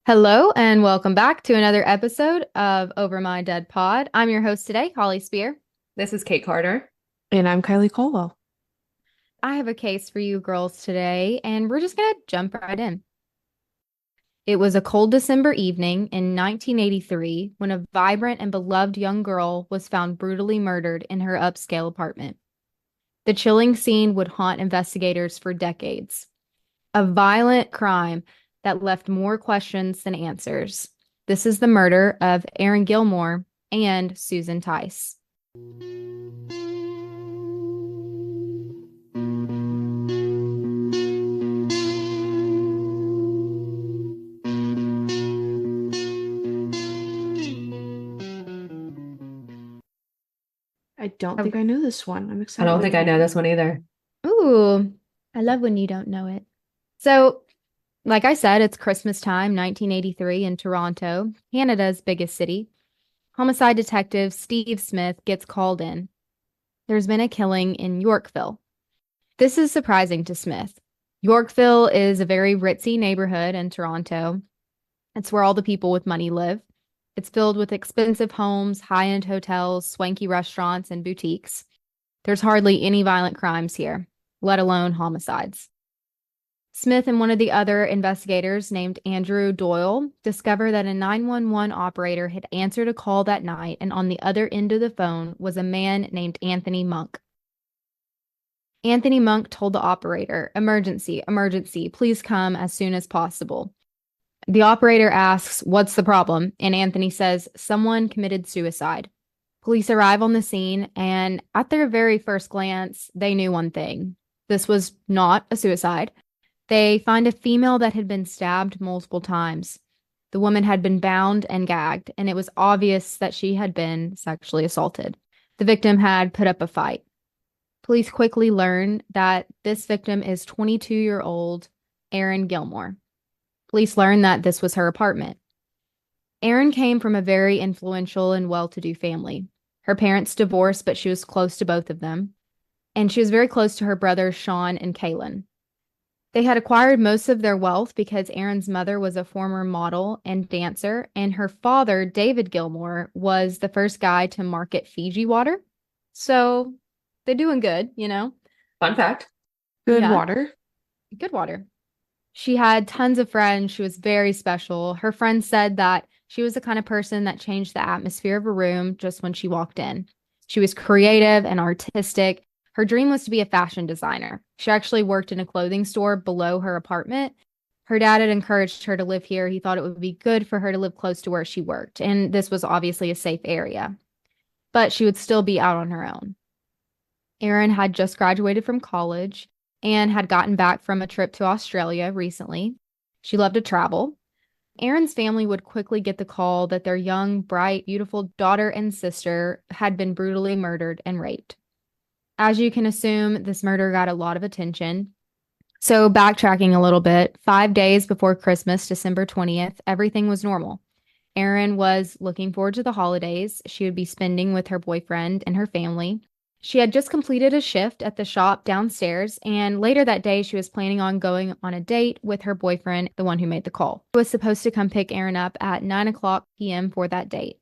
Hello and welcome back to another episode of Over My Dead Pod. I'm your host today, Holly Spear. This is Kate Carter. And I'm Kylie Colwell. I have a case for you girls today, and we're just gonna jump right in. It was a cold December evening in 1983 when a vibrant and beloved young girl was found brutally murdered in her upscale apartment. The chilling scene would haunt investigators for decades. A violent crime that left more questions than answers. This is the murder of Erin Gilmour and Susan Tice. I don't think I know this one. I'm I excited. don't think I know this one either. Ooh, I love when you don't know it. So, like I said, it's Christmas time, 1983 in Toronto, Canada's biggest city. Homicide detective Steve Smith gets called in. There's been a killing in Yorkville. This is surprising to Smith. Yorkville is a very ritzy neighborhood in Toronto. It's where all the people with money live. It's filled with expensive homes, high-end hotels, swanky restaurants, and boutiques. There's hardly any violent crimes here, let alone homicides. Smith and one of the other investigators, named Andrew Doyle, discovered that a 911 operator had answered a call that night, and on the other end of the phone was a man named Anthony Monk. Anthony Monk told the operator, "Emergency, emergency, please come as soon as possible." The operator asks, "What's the problem?" And Anthony says, "Someone committed suicide." Police arrive on the scene, and at their very first glance, they knew one thing. This was not a suicide. They find a female that had been stabbed multiple times. The woman had been bound and gagged, and it was obvious that she had been sexually assaulted. The victim had put up a fight. Police quickly learn that this victim is 22-year-old Erin Gilmour. Police learn that this was her apartment. Erin came from a very influential and well-to-do family. Her parents divorced, but she was close to both of them. And she was very close to her brothers, Sean and Kaylin. They had acquired most of their wealth because Erin's mother was a former model and dancer, and her father, David Gilmour, was the first guy to market Fiji water. So they're doing good, you know? Fun fact. Good Yeah. water. Good water. She had tons of friends. She was very special. Her friends said that she was the kind of person that changed the atmosphere of a room just when she walked in. She was creative and artistic. Her dream was to be a fashion designer. She actually worked in a clothing store below her apartment. Her dad had encouraged her to live here. He thought it would be good for her to live close to where she worked, and this was obviously a safe area. But she would still be out on her own. Erin had just graduated from college and had gotten back from a trip to Australia recently. She loved to travel. Erin's family would quickly get the call that their young, bright, beautiful daughter and sister had been brutally murdered and raped. As you can assume, this murder got a lot of attention. So, backtracking a little bit, 5 days before Christmas, December 20th, everything was normal. Erin was looking forward to the holidays she would be spending with her boyfriend and her family. She had just completed a shift at the shop downstairs, and later that day, she was planning on going on a date with her boyfriend, the one who made the call. He was supposed to come pick Erin up at 9 p.m. for that date.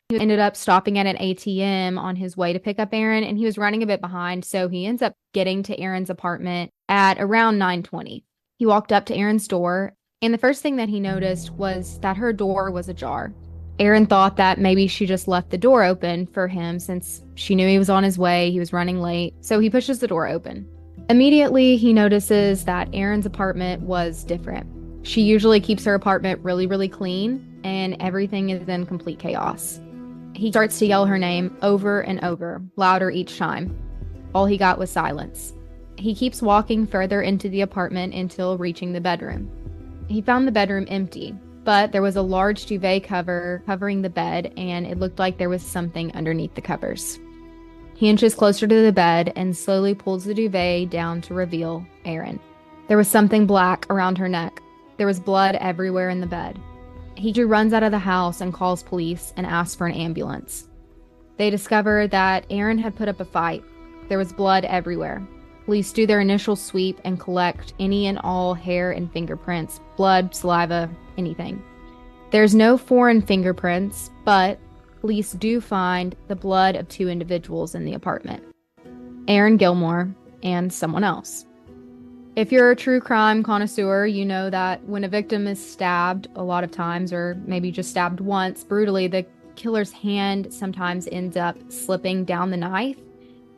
He ended up stopping at an ATM on his way to pick up Erin, and he was running a bit behind, so he ends up getting to Erin's apartment at around 9:20. He walked up to Erin's door, and the first thing that he noticed was that her door was ajar. Erin thought that maybe she just left the door open for him since she knew he was on his way, he was running late, so he pushes the door open. Immediately, he notices that Erin's apartment was different. She usually keeps her apartment really, really clean, and everything is in complete chaos. He starts to yell her name over and over, louder each time. All he got was silence. He keeps walking further into the apartment until reaching the bedroom. He found the bedroom empty, but there was a large duvet cover covering the bed, and it looked like there was something underneath the covers. He inches closer to the bed and slowly pulls the duvet down to reveal Erin. There was something black around her neck. There was blood everywhere in the bed. He runs out of the house and calls police and asks for an ambulance. They discover that Erin had put up a fight. There was blood everywhere. Police do their initial sweep and collect any and all hair and fingerprints, blood, saliva, anything. There's no foreign fingerprints, but police do find the blood of two individuals in the apartment, Erin Gilmour and someone else. If you're a true crime connoisseur, you know that when a victim is stabbed a lot of times, or maybe just stabbed once brutally, the killer's hand sometimes ends up slipping down the knife,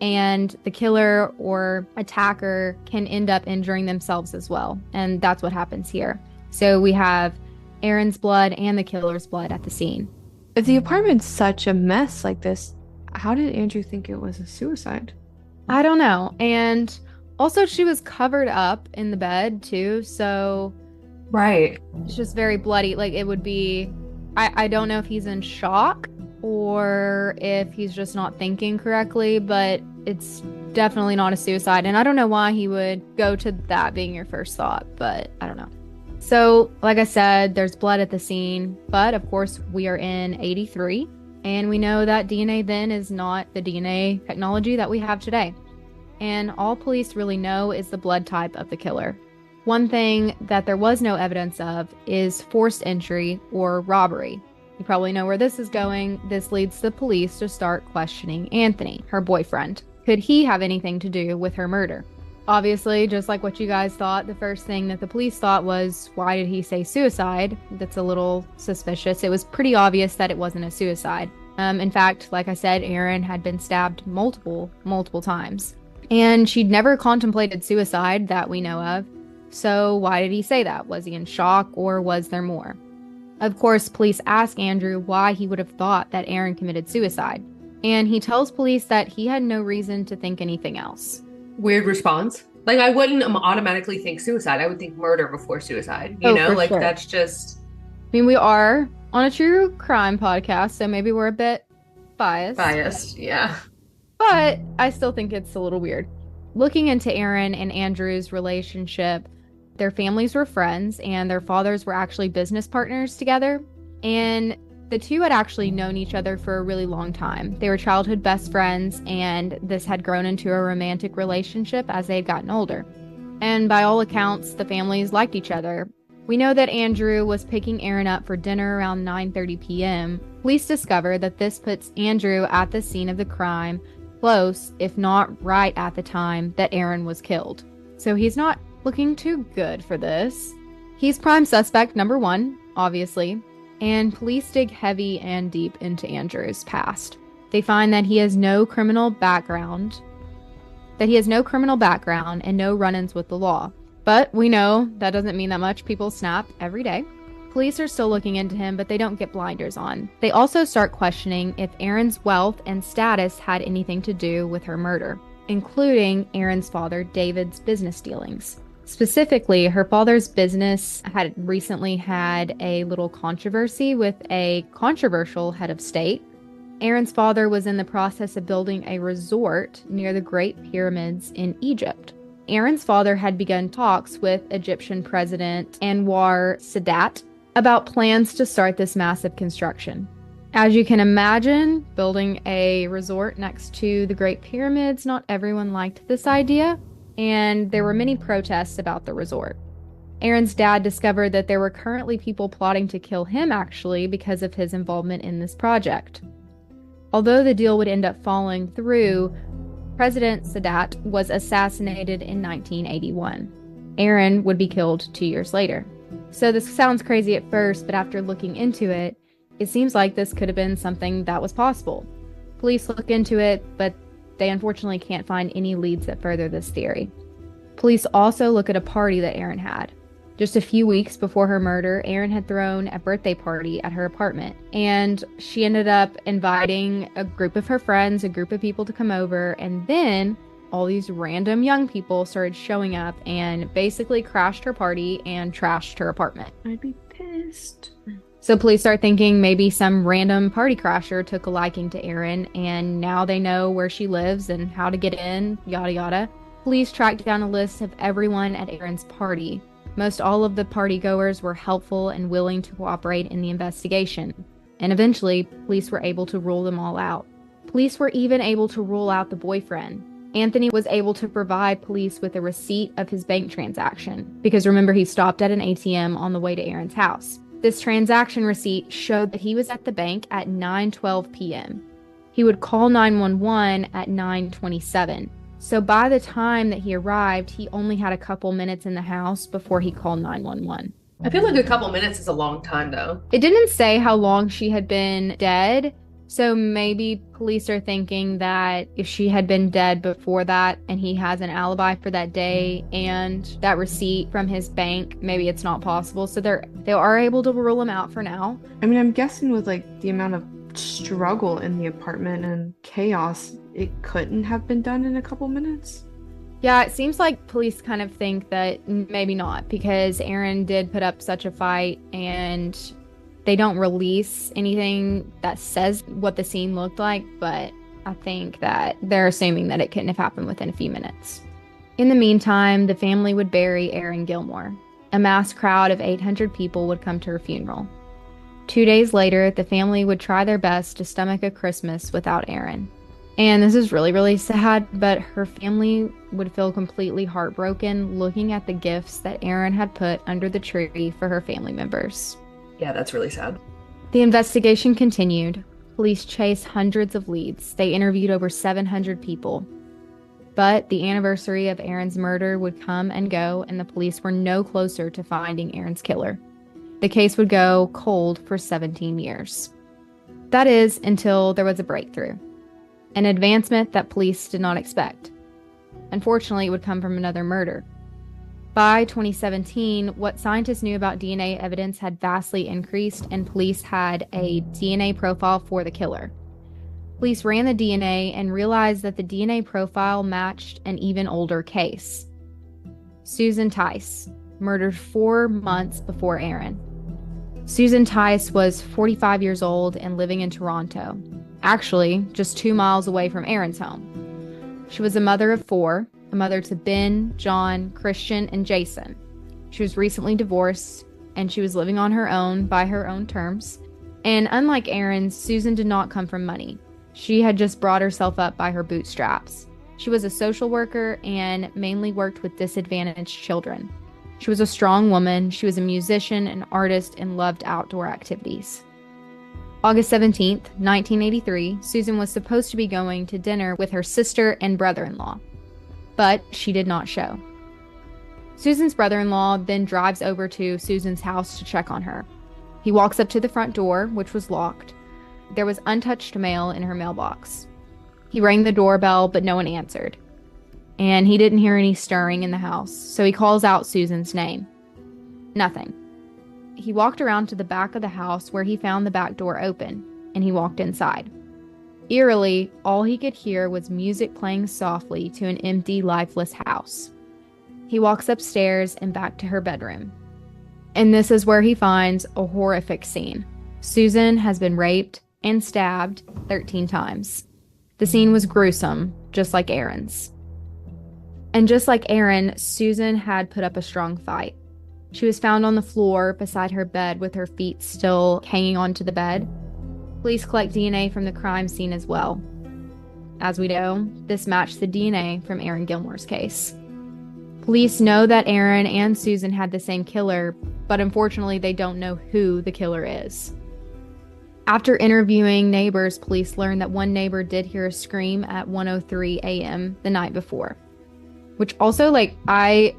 and the killer or attacker can end up injuring themselves as well. And that's what happens here. So we have Erin's blood and the killer's blood at the scene. If the apartment's such a mess like this, how did Andrew think it was a suicide? I don't know. And also, she was covered up in the bed too, so Right. it's just very bloody. Like, it would be, I don't know if he's in shock or if he's just not thinking correctly, but it's definitely not a suicide. And I don't know why he would go to that being your first thought, but I don't know. So, like I said, there's blood at the scene, but of course we are in 83, and we know that DNA then is not the DNA technology that we have today. And all police really know is the blood type of the killer. One thing that there was no evidence of is forced entry or robbery. You probably know where this is going. This leads the police to start questioning Anthony, her boyfriend. Could he have anything to do with her murder? Obviously, just like what you guys thought, the first thing that the police thought was, why did he say suicide? That's a little suspicious. It was pretty obvious that it wasn't a suicide. In fact, like I said, Erin had been stabbed multiple times. And she'd never contemplated suicide that we know of. So why did he say that? Was he in shock, or was there more? Of course, police ask Andrew why he would have thought that Erin committed suicide. And he tells police that he had no reason to think anything else. Weird response. Like, I wouldn't automatically think suicide. I would think murder before suicide. You know, for like sure. That's just I mean, we are on a true crime podcast, so maybe we're a bit biased. biased. Yeah. But I still think it's a little weird. Looking into Erin and Andrew's relationship, their families were friends and their fathers were actually business partners together. And the two had actually known each other for a really long time. They were childhood best friends, and this had grown into a romantic relationship as they had gotten older. And by all accounts, the families liked each other. We know that Andrew was picking Erin up for dinner around 9:30 p.m. Police discover that this puts Andrew at the scene of the crime, close, if not right at the time that Erin was killed. So he's not looking too good for this. He's prime suspect number one, obviously, and police dig heavy and deep into Andrew's past. They find that he has no criminal background, and no run-ins with the law. But we know that doesn't mean that much. People snap every day. Police are still looking into him, but they don't get blinders on. They also start questioning if Erin's wealth and status had anything to do with her murder, including Erin's father, David's business dealings. Specifically, her father's business had recently had a little controversy with a controversial head of state. Erin's father was in the process of building a resort near the Great Pyramids in Egypt. Erin's father had begun talks with Egyptian President Anwar Sadat about plans to start this massive construction. As you can imagine, building a resort next to the Great Pyramids, not everyone liked this idea, and there were many protests about the resort. Erin's dad discovered that there were currently people plotting to kill him actually because of his involvement in this project. Although the deal would end up falling through, President Sadat was assassinated in 1981. Erin would be killed 2 years later. So this sounds crazy at first, but after looking into it, it seems like this could have been something that was possible. Police look into it, but they unfortunately can't find any leads that further this theory. Police also look at a party that Erin had. Just a few weeks before her murder, Erin had thrown a birthday party at her apartment, and she ended up inviting a group of her friends, a group of people to come over, and then all these random young people started showing up and basically crashed her party and trashed her apartment. I'd be pissed. So police start thinking maybe some random party crasher took a liking to Erin, and now they know where she lives and how to get in, yada yada. Police tracked down a list of everyone at Erin's party. Most all of the partygoers were helpful and willing to cooperate in the investigation, and eventually, police were able to rule them all out. Police were even able to rule out the boyfriend. Anthony was able to provide police with a receipt of his bank transaction, because remember, he stopped at an ATM on the way to Erin's house. This transaction receipt showed that he was at the bank at 9:12 p.m. He would call 911 at 9:27. So by the time that he arrived, he only had a couple minutes in the house before he called 911. I feel like a couple minutes is a long time, though. It didn't say how long she had been dead, so maybe police are thinking that if she had been dead before that and he has an alibi for that day and that receipt from his bank, maybe it's not possible. So they are able to rule him out for now. I mean, I'm guessing with like the amount of struggle in the apartment and chaos, it couldn't have been done in a couple minutes. Yeah, it seems like police kind of think that maybe not, because Erin did put up such a fight and they don't release anything that says what the scene looked like, but I think that they're assuming that it couldn't have happened within a few minutes. In the meantime, the family would bury Erin Gilmour. A mass crowd of 800 people would come to her funeral. 2 days later, the family would try their best to stomach a Christmas without Erin. And this is really, really sad, but her family would feel completely heartbroken looking at the gifts that Erin had put under the tree for her family members. Yeah, that's really sad. The investigation continued. Police chased hundreds of leads. They interviewed over 700 people. But the anniversary of Erin's murder would come and go, and the police were no closer to finding Erin's killer. The case would go cold for 17 years. That is, until there was a breakthrough. An advancement that police did not expect. Unfortunately, it would come from another murder. By 2017, what scientists knew about DNA evidence had vastly increased, and police had a DNA profile for the killer. Police ran the DNA and realized that the DNA profile matched an even older case. Susan Tice, murdered 4 months before Erin. Susan Tice was 45 years old and living in Toronto, actually just 2 miles away from Erin's home. She was a mother of 4, a mother to Ben, John, Christian, and Jason. She was recently divorced, and she was living on her own by her own terms. And unlike Erin, Susan did not come from money. She had just brought herself up by her bootstraps. She was a social worker and mainly worked with disadvantaged children. She was a strong woman. She was a musician, an artist, and loved outdoor activities. August 17th, 1983, Susan was supposed to be going to dinner with her sister and brother-in-law, but she did not show. Susan's brother-in-law then drives over to Susan's house to check on her. He walks up to the front door, which was locked. There was untouched mail in her mailbox. He rang the doorbell, but no one answered. And he didn't hear any stirring in the house, so he calls out Susan's name. Nothing. He walked around to the back of the house where he found the back door open, and he walked inside. Eerily, all he could hear was music playing softly to an empty, lifeless house. He walks upstairs and back to her bedroom. And this is where he finds a horrific scene. Susan has been raped and stabbed 13 times. The scene was gruesome, just like Erin's. And just like Erin, Susan had put up a strong fight. She was found on the floor beside her bed with her feet still hanging onto the bed. Police collect DNA from the crime scene as well. As we know, this matched the DNA from Erin Gilmour's case. Police know that Erin and Susan had the same killer, but unfortunately they don't know who the killer is. After interviewing neighbors, police learned that one neighbor did hear a scream at 1:03 a.m. the night before. Which also, I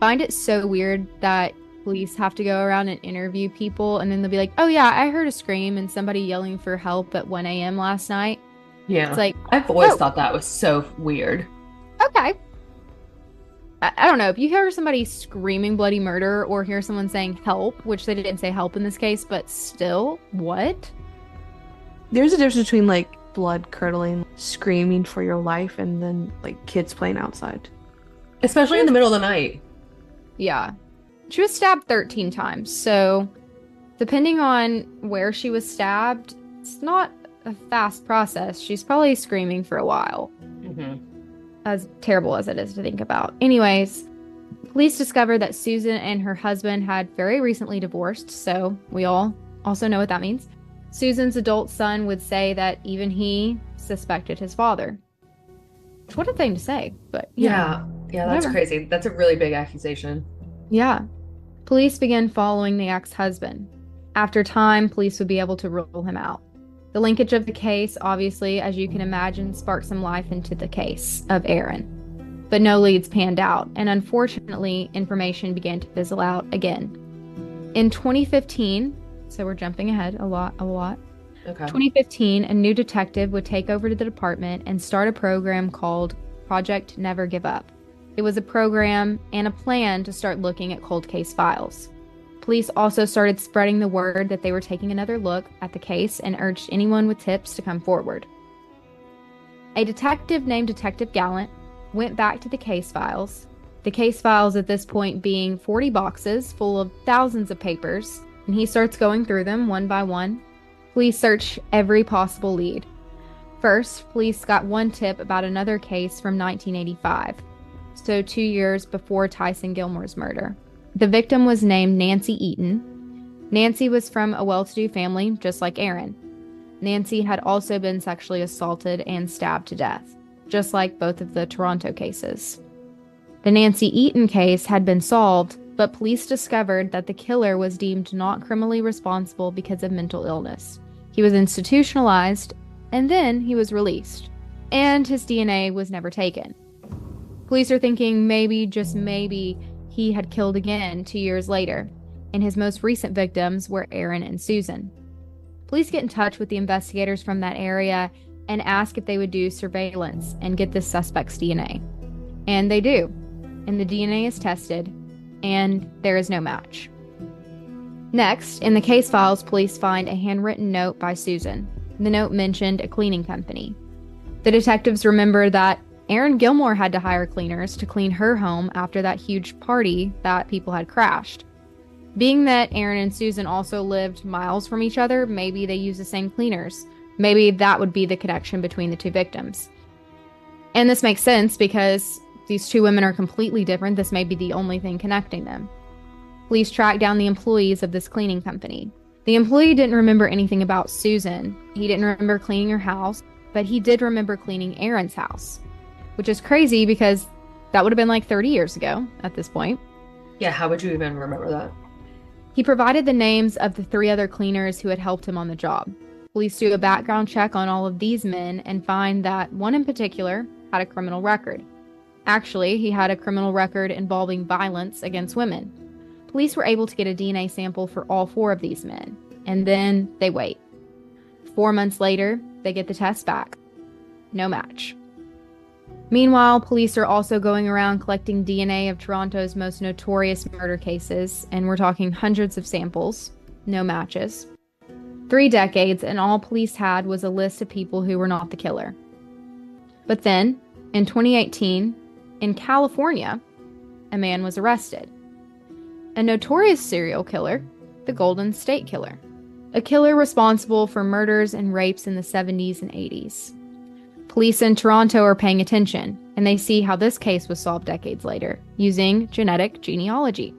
find it so weird that police have to go around and interview people and then they'll be like, oh yeah, I heard a scream and somebody yelling for help at 1 a.m. last night. Yeah. It's like, I've always thought that was so weird. Okay. I don't know. If you hear somebody screaming bloody murder or hear someone saying help, which they didn't say help in this case, but still, what? There's a difference between blood curdling, screaming for your life, and then kids playing outside. Especially in the middle of the night. Yeah. She was stabbed 13 times, so depending on where she was stabbed, it's not a fast process. She's probably screaming for a while. Mm-hmm. As terrible as it is to think about. Anyways, police discovered that Susan and her husband had very recently divorced, so we all also know what that means. Susan's adult son would say that even he suspected his father. What a thing to say, but yeah, that's whatever. crazy. That's a really big accusation. Yeah. Police began following the ex-husband. After time, police would be able to rule him out. The linkage of the case, obviously, as you can imagine, sparked some life into the case of Erin. But no leads panned out, and unfortunately, information began to fizzle out again. In 2015, so we're jumping ahead a lot. Okay. 2015, a new detective would take over to the department and start a program called Project Never Give Up. It was a program and a plan to start looking at cold case files. Police also started spreading the word that they were taking another look at the case and urged anyone with tips to come forward. A detective named Detective Gallant went back to the case files at this point being 40 boxes full of thousands of papers, and he starts going through them one by one. Police search every possible lead. First, police got one tip about another case from 1985, so 2 years before Tice and Gilmour's murder. The victim was named Nancy Eaton. Nancy was from a well-to-do family, just like Erin. Nancy had also been sexually assaulted and stabbed to death, just like both of the Toronto cases. The Nancy Eaton case had been solved, but police discovered that the killer was deemed not criminally responsible because of mental illness. He was institutionalized, and then he was released, and his DNA was never taken. Police are thinking maybe, just maybe, he had killed again 2 years later, and his most recent victims were Erin and Susan. Police get in touch with the investigators from that area and ask if they would do surveillance and get the suspect's DNA. And they do, and the DNA is tested, and there is no match. Next, in the case files, police find a handwritten note by Susan. The note mentioned a cleaning company. The detectives remember that Erin Gilmour had to hire cleaners to clean her home after that huge party that people had crashed. Being that Erin and Susan also lived miles from each other, maybe they used the same cleaners. Maybe that would be the connection between the two victims. And this makes sense because these two women are completely different. This may be the only thing connecting them. Police tracked down the employees of this cleaning company. The employee didn't remember anything about Susan. He didn't remember cleaning her house, but he did remember cleaning Erin's house, which is crazy because that would have been like 30 years ago at this point. Yeah, how would you even remember that? He provided the names of the 3 other cleaners who had helped him on the job. Police do a background check on all of these men and find that one in particular had a criminal record. Actually, he had a criminal record involving violence against women. Police were able to get a DNA sample for all 4 of these men, and then they wait. 4 months later, they get the test back. No match. Meanwhile, police are also going around collecting DNA of Toronto's most notorious murder cases, and we're talking hundreds of samples. No matches. 3 decades, and all police had was a list of people who were not the killer. But then, in 2018, in California, a man was arrested. A notorious serial killer, the Golden State Killer. A killer responsible for murders and rapes in the 70s and 80s. Police in Toronto are paying attention, and they see how this case was solved decades later, using genetic genealogy.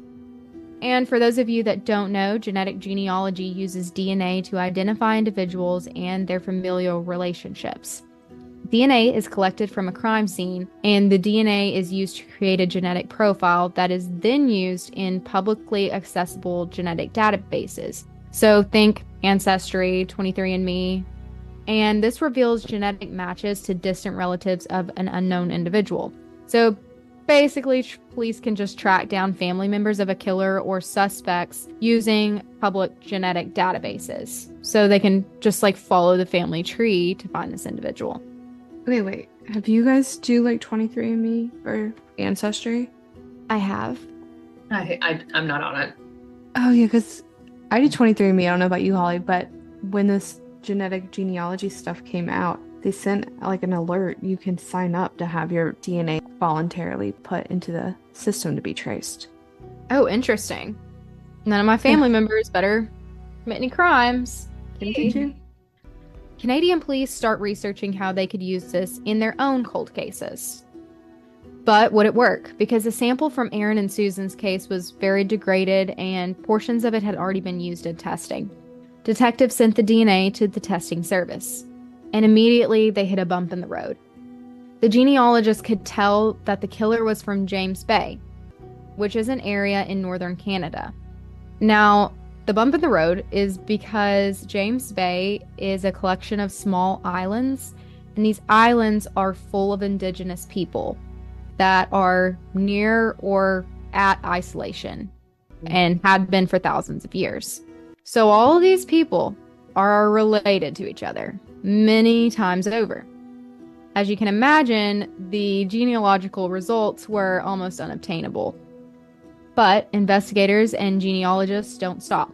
And for those of you that don't know, genetic genealogy uses DNA to identify individuals and their familial relationships. DNA is collected from a crime scene, and the DNA is used to create a genetic profile that is then used in publicly accessible genetic databases. So think Ancestry, 23andMe, and this reveals genetic matches to distant relatives of an unknown individual. So basically, police can just track down family members of a killer or suspects using public genetic databases. So they can just like follow the family tree to find this individual. Okay, wait. Have you guys do like 23andMe or Ancestry? I have. I'm not on it. Oh, yeah, because I did 23andMe. I don't know about you, Holly, but when this genetic genealogy stuff came out, they sent like an alert. You can sign up to have your DNA voluntarily put into the system to be traced. Oh, interesting. None of my family members better commit any crimes. Did you? Canadian police start researching how they could use this in their own cold cases. But would it work? Because the sample from Erin and Susan's case was very degraded and portions of it had already been used in testing. Detectives sent the DNA to the testing service, and immediately they hit a bump in the road. The genealogist could tell that the killer was from James Bay, which is an area in northern Canada. Now, the bump in the road is because James Bay is a collection of small islands, and these islands are full of indigenous people that are near or at isolation and had been for thousands of years. So all of these people are related to each other many times over. As you can imagine, the genealogical results were almost unobtainable. But investigators and genealogists don't stop.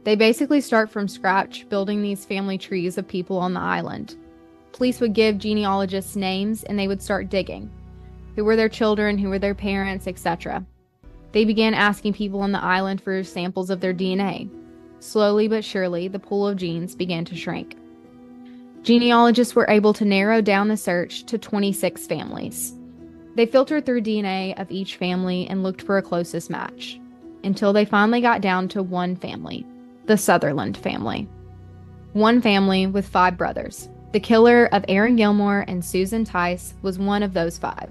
They basically start from scratch, building these family trees of people on the island. Police would give genealogists names and they would start digging. Who were their children, who were their parents, etc. They began asking people on the island for samples of their DNA. Slowly but surely, the pool of genes began to shrink. Genealogists were able to narrow down the search to 26 families. They filtered through DNA of each family and looked for a closest match, until they finally got down to one family, the Sutherland family. One family with 5 brothers. The killer of Erin Gilmour and Susan Tice was one of those 5.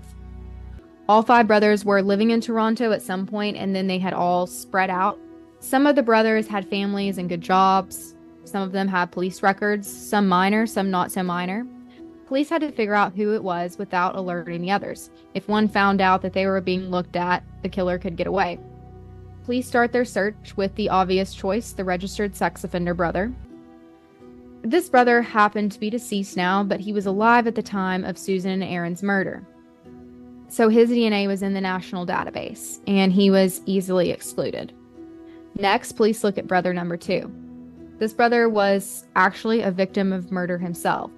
All 5 brothers were living in Toronto at some point, and then they had all spread out. Some of the brothers had families and good jobs. Some of them had police records, some minor, some not so minor. Police had to figure out who it was without alerting the others. If one found out that they were being looked at, the killer could get away. Police start their search with the obvious choice, the registered sex offender brother. This brother happened to be deceased now, but he was alive at the time of Susan and Erin's murder. So his DNA was in the national database, and he was easily excluded. Next, police look at brother number 2. This brother was actually a victim of murder himself.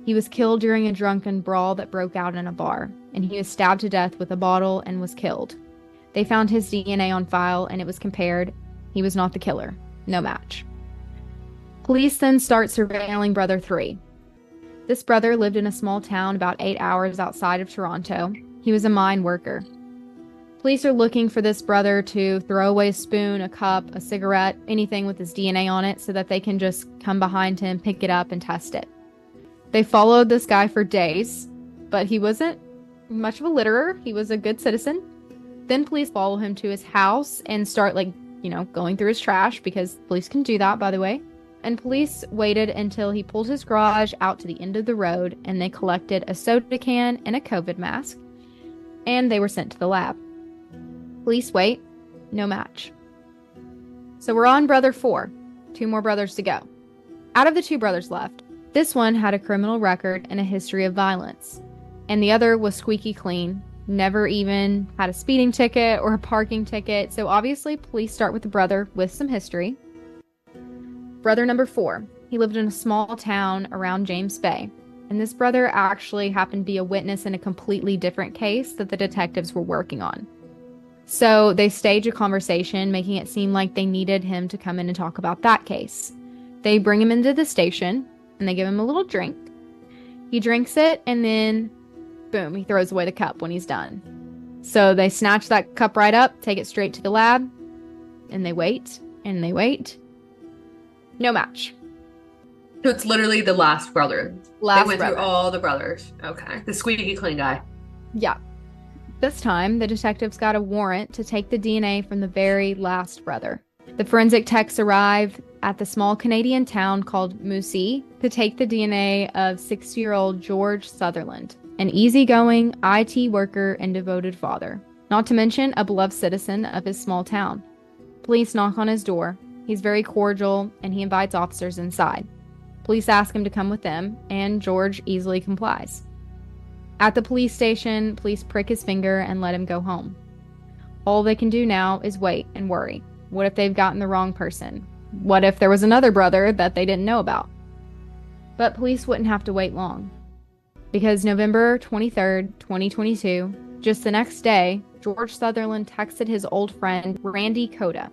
He was killed during a drunken brawl that broke out in a bar, and he was stabbed to death with a bottle and was killed. They found his DNA on file, and it was compared. He was not the killer. No match. Police then start surveilling brother 3. This brother lived in a small town about 8 hours outside of Toronto. He was a mine worker. Police are looking for this brother to throw away a spoon, a cup, a cigarette, anything with his DNA on it so that they can just come behind him, pick it up, and test it. They followed this guy for days, but he wasn't much of a litterer. He was a good citizen. Then police follow him to his house and start, going through his trash, because police can do that, by the way. And police waited until he pulled his garage out to the end of the road, and they collected a soda can and a COVID mask, and they were sent to the lab. Police wait, no match. So we're on brother 4, 2 more brothers to go. Out of the 2 brothers left, this one had a criminal record and a history of violence, and the other was squeaky clean, never even had a speeding ticket or a parking ticket, so obviously police start with the brother with some history. Brother number 4, he lived in a small town around James Bay, and this brother actually happened to be a witness in a completely different case that the detectives were working on. So they stage a conversation, making it seem like they needed him to come in and talk about that case. They bring him into the station, and they give him a little drink. He drinks it, and then, boom, he throws away the cup when he's done. So they snatch that cup right up, take it straight to the lab, and they wait, and they wait. No match. So it's literally the last brother. Last they went brother. through all the brothers. Okay. The squeaky clean guy. Yeah. This time, the detectives got a warrant to take the DNA from the very last brother. The forensic techs arrive at the small Canadian town called Moosey to take the DNA of 60-year-old George Sutherland, an easygoing IT worker and devoted father, not to mention a beloved citizen of his small town. Police knock on his door. He's very cordial, and he invites officers inside. Police ask him to come with them, and George easily complies. At the police station, police prick his finger and let him go home. All they can do now is wait and worry. What if they've gotten the wrong person? What if there was another brother that they didn't know about? But police wouldn't have to wait long. Because November 23rd, 2022, just the next day, George Sutherland texted his old friend, Randy Coda.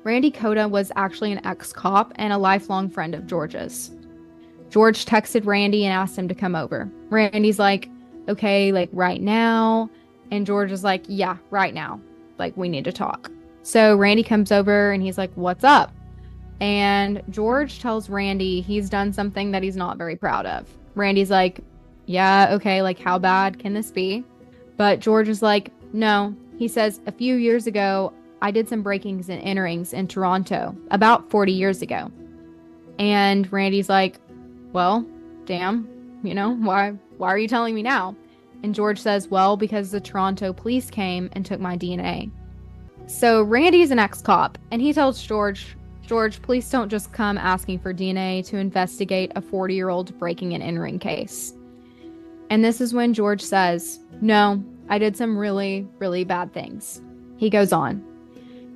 Randy Coda was actually an ex-cop and a lifelong friend of George's. George texted Randy and asked him to come over. Randy's like, okay, right now? And George is like, yeah, right now. We need to talk. So Randy comes over and he's like, what's up? And George tells Randy he's done something that he's not very proud of. Randy's like, yeah, okay, how bad can this be? But George is like, no. He says, a few years ago, I did some breakings and enterings in Toronto about 40 years ago. And Randy's like, well, damn, why are you telling me now? And George says, well, because the Toronto police came and took my DNA. So Randy's an ex-cop, and he tells George, please don't just come asking for DNA to investigate a 40-year-old breaking and entering case. And this is when George says, no, I did some really, really bad things. He goes on.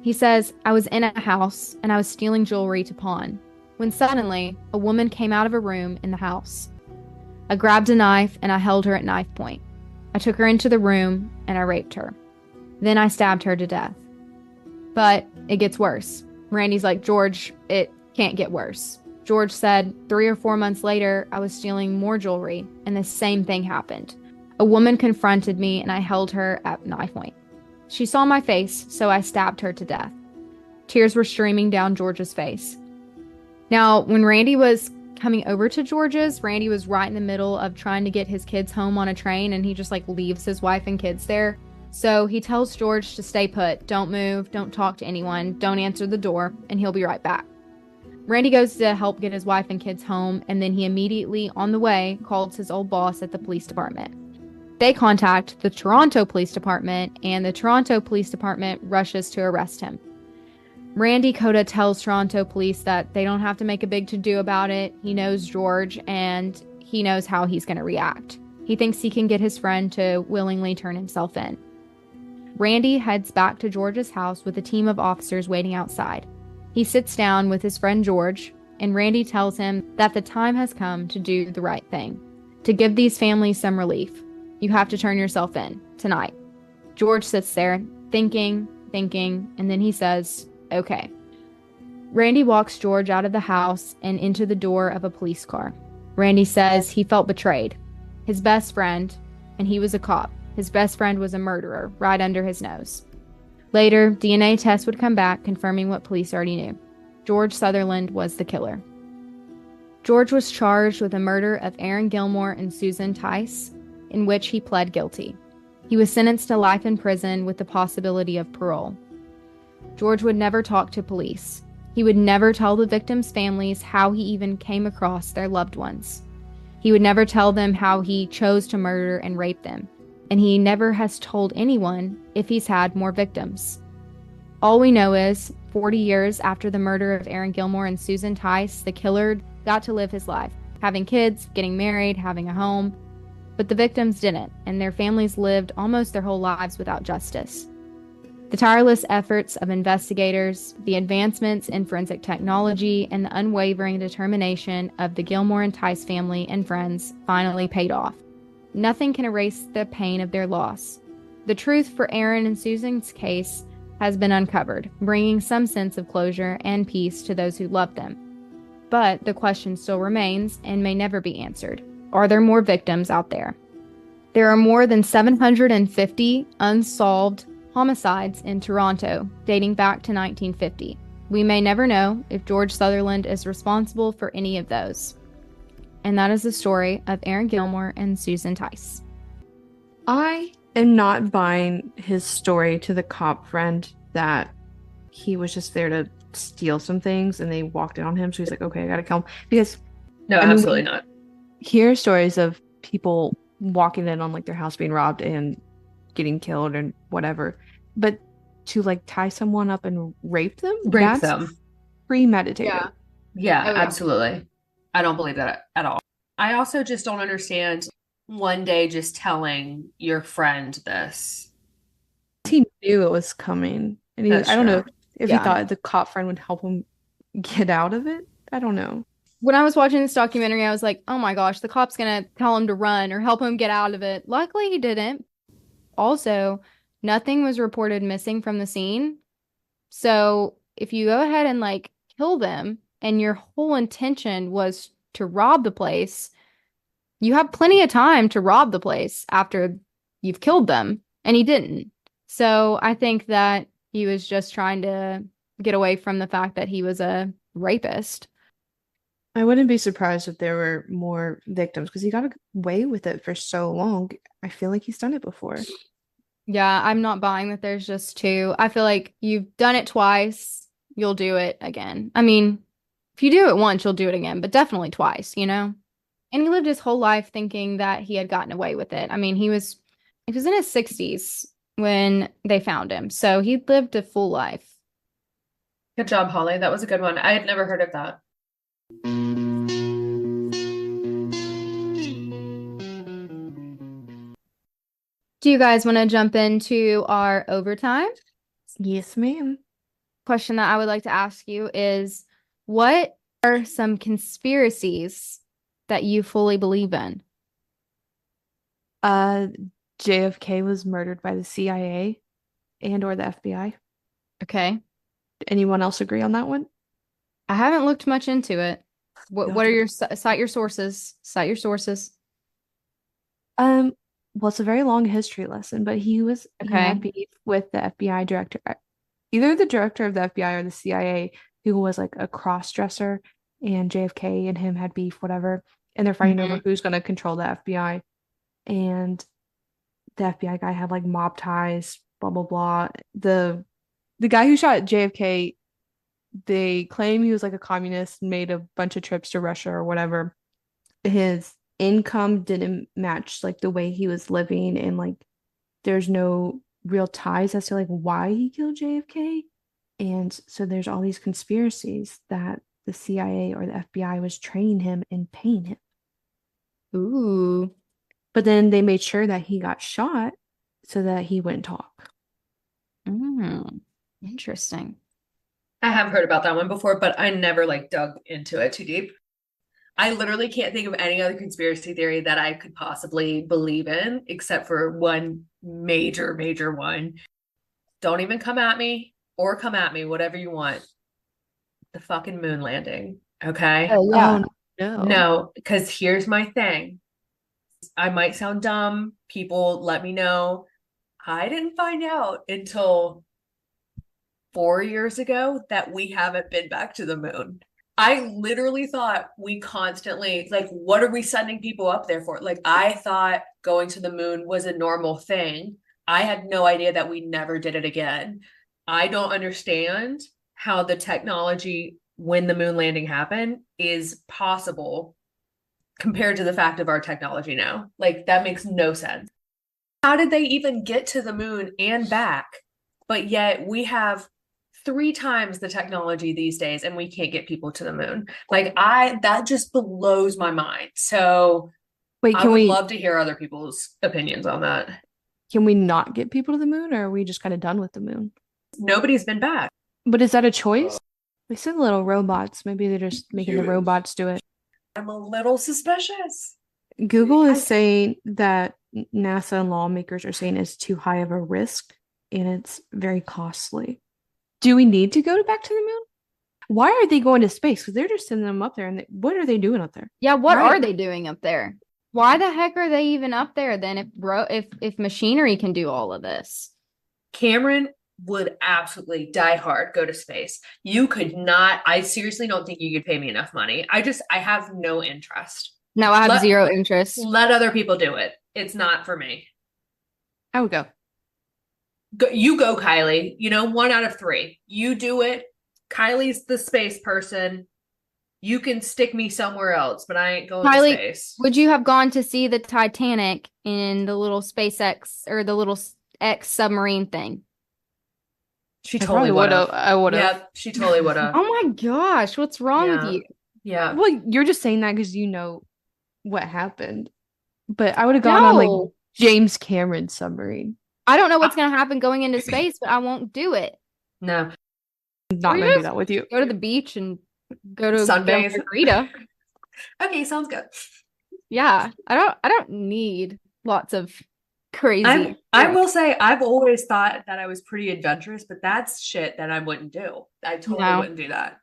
He says, I was in a house and I was stealing jewelry to pawn when suddenly a woman came out of a room in the house. I grabbed a knife and I held her at knife point. I took her into the room and I raped her. Then I stabbed her to death. But it gets worse. Randy's like, George, it can't get worse. George said 3 or 4 months later, I was stealing more jewelry and the same thing happened. A woman confronted me and I held her at knife point. She saw my face, so I stabbed her to death. Tears were streaming down George's face. Now, when Randy was coming over to George's, Randy was right in the middle of trying to get his kids home on a train, and he just leaves his wife and kids there. So he tells George to stay put, don't move, don't talk to anyone, don't answer the door, and he'll be right back. Randy goes to help get his wife and kids home, and then he immediately, on the way, calls his old boss at the police department. They contact the Toronto Police Department, and the Toronto Police Department rushes to arrest him. Randy Coda tells Toronto police that they don't have to make a big to-do about it. He knows George, and he knows how he's going to react. He thinks he can get his friend to willingly turn himself in. Randy heads back to George's house with a team of officers waiting outside. He sits down with his friend George, and Randy tells him that the time has come to do the right thing, to give these families some relief. You have to turn yourself in tonight. George sits there, thinking, and then he says, okay. Randy walks George out of the house and into the door of a police car. Randy says he felt betrayed. His best friend, and he was a cop, his best friend was a murderer right under his nose. Later, DNA tests would come back confirming what police already knew. George Sutherland was the killer. George was charged with the murder of Erin Gilmour and Susan Tice, in which he pled guilty. He was sentenced to life in prison with the possibility of parole. George would never talk to police. He would never tell the victims' families how he even came across their loved ones. He would never tell them how he chose to murder and rape them. And he never has told anyone if he's had more victims. All we know is, 40 years after the murder of Erin Gilmour and Susan Tice, the killer got to live his life, having kids, getting married, having a home. But the victims didn't, and their families lived almost their whole lives without justice. The tireless efforts of investigators, the advancements in forensic technology, and the unwavering determination of the Gilmour and Tice family and friends finally paid off. Nothing can erase the pain of their loss. The truth for Erin and Susan's case has been uncovered, bringing some sense of closure and peace to those who loved them. But the question still remains and may never be answered. Are there more victims out there? There are more than 750 unsolved homicides in Toronto, dating back to 1950. We may never know if George Sutherland is responsible for any of those. And that is the story of Erin Gilmour and Susan Tice. I am not buying his story to the cop friend that he was just there to steal some things and they walked in on him. So he's like, okay, I gotta kill him. Because No, absolutely not. Hear stories of people walking in on their house being robbed and getting killed and whatever. But to tie someone up and rape them? Rape That's them. premeditated. Yeah, Oh, yeah. absolutely. I don't believe that at all. I also just don't understand one day just telling your friend this. He knew it was coming. And That's I don't know true. if Yeah. he thought the cop friend would help him get out of it. I don't know. When I was watching this documentary, I was like, oh my gosh, the cop's gonna tell him to run or help him get out of it. Luckily, he didn't. Also, nothing was reported missing from the scene. So if you go ahead and kill them and your whole intention was to rob the place, you have plenty of time to rob the place after you've killed them, and he didn't. So I think that he was just trying to get away from the fact that he was a rapist. I wouldn't be surprised if there were more victims because he got away with it for so long. I feel like he's done it before. Yeah, I'm not buying that there's just two. I feel like you've done it twice, you'll do it again. I mean, if you do it once, you'll do it again, but definitely twice, you know? And he lived his whole life thinking that he had gotten away with it. I mean, he was in his 60s when they found him. So he lived a full life. Good job, Holly. That was a good one. I had never heard of that. Do you guys want to jump into our overtime? Yes, ma'am. Question that I would like to ask you is, what are some conspiracies that you fully believe in? Uh, JFK was murdered by the CIA and or the FBI. Okay. Anyone else agree on that one? I haven't looked much into it. What You'll what have are to- your cite your sources? Cite your sources. Well, it's a very long history lesson, but he Okay. had beef with the FBI director, either the director of the FBI or the CIA, who was like a cross-dresser, and JFK and him had beef, whatever, and they're fighting over Mhm. who's going to control the FBI. And the FBI guy had like mob ties, blah blah blah. The guy who shot JFK, they claim he was like a communist, made a bunch of trips to Russia or whatever. His income didn't match like the way he was living, and like there's no real ties as to like why he killed JFK. And so there's all these conspiracies that the CIA or the FBI was training him and paying him. Ooh. But then they made sure that he got shot so that he wouldn't talk. Interesting. I have heard about that one before, but I never like dug into it too deep. I literally can't think of any other conspiracy theory that I could possibly believe in, except for one major, major one. Don't even come at me or come at me, whatever you want. The fucking moon landing. Okay. Oh yeah. Oh no. No, because here's my thing. I might sound dumb. People let me know. I didn't find out until 4 years ago that we haven't been back to the moon. I literally thought we constantly, like, what are we sending people up there for? Like, I thought going to the moon was a normal thing. I had no idea that we never did it again. I don't understand how the technology when the moon landing happened is possible compared to the fact of our technology now. Like, that makes no sense. How did they even get to the moon and back? But yet we have 3 times the technology these days and we can't get people to the moon. That just blows my mind. So Wait, I would love to hear other people's opinions on that. can we not get people to the moon, or are we just kind of done with the moon? Nobody's been back. But is that a choice? They said little robots. Maybe they're just making the robots do it. I'm a little suspicious. Google is saying that NASA and lawmakers are saying it's too high of a risk and it's very costly. Do we need to go back to the moon? Why are they going to space? Because they're just sending them up there, and what are they doing up there? Yeah, what Right. are they doing up there? Why the heck are they even up there then if machinery can do all of this? Cameron would absolutely die hard go to space. You could not, I seriously don't think you could pay me enough money. I have no interest. No, I have Let- zero interest. Let other people do it. It's not for me. I would go. You go, Kylie. 1 out of 3. You do it. Kylie's the space person. You can stick me somewhere else, but I ain't going to Kylie, space. would you have gone to see the Titanic in the little SpaceX or the little X submarine thing? She I totally probably would have. I would have. Yeah, she totally would have. Oh my gosh, what's wrong with Yeah. you? Yeah. Well, you're just saying that because you know what happened. But I would have gone on like No, James Cameron submarine. I don't know what's gonna happen going into space, but I won't do it. No. I'm not Or gonna do just that with you. Go to the beach and go to get a Sundays. margarita. Okay, sounds good. Yeah, I don't need lots of crazy. I will say I've always thought that I was pretty adventurous, but that's shit that I wouldn't do. I totally No. wouldn't do that.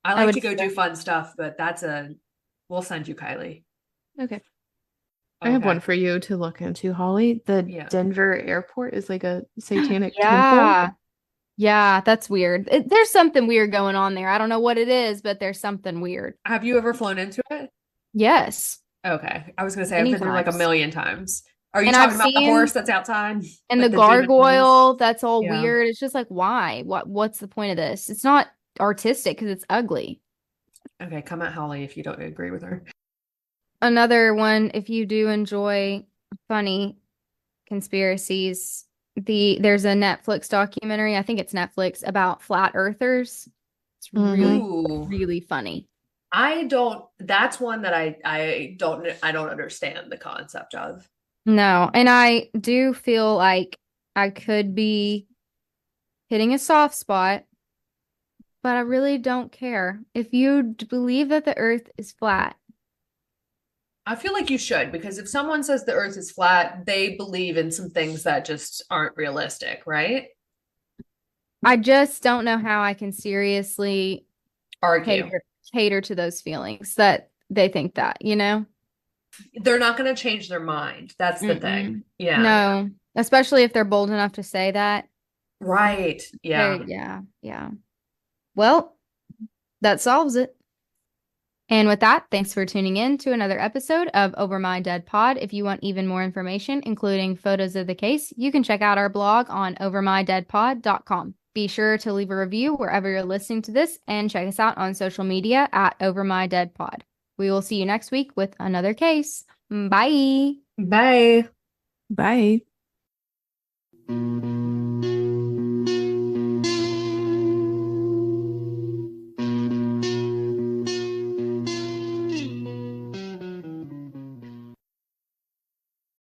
I I like would to go do say- fun stuff, but we'll send you, Kylie. Okay. I have Okay. one for you to look into, Holly. The Yeah. Denver airport is like a satanic temple. Yeah. Yeah, that's weird. There's something weird going on there. I don't know what it is, but there's something weird. Have you ever flown into it? Yes. Okay. I was gonna say I've Many been there like a times. million times. Are you And talking I've about the seen horse that's outside? and Like the the demon horse? gargoyle that's all Yeah. weird. It's just like, why? What's the point of this? It's not artistic because it's ugly. Okay, come at Holly if you don't agree with her. Another one, if you do enjoy funny conspiracies, there's a Netflix documentary, I think it's Netflix, about flat earthers. It's really, Ooh. really funny. That's one that I don't understand the concept of. No, and I do feel like I could be hitting a soft spot, but I really don't care. If you believe that the earth is flat, I feel like you should, because if someone says the earth is flat, they believe in some things that just aren't realistic, right? I just don't know how I can seriously Argue. cater to those feelings that they think that, you know? They're not going to change their mind. That's the thing. Yeah. No, especially if they're bold enough to say that. Right. Yeah. Yeah. Well, that solves it. And with that, thanks for tuning in to another episode of Over My Dead Pod. If you want even more information, including photos of the case, you can check out our blog on overmydeadpod.com. Be sure to leave a review wherever you're listening to this and check us out on social media at Over My Dead Pod. We will see you next week with another case. Bye. Bye. Bye.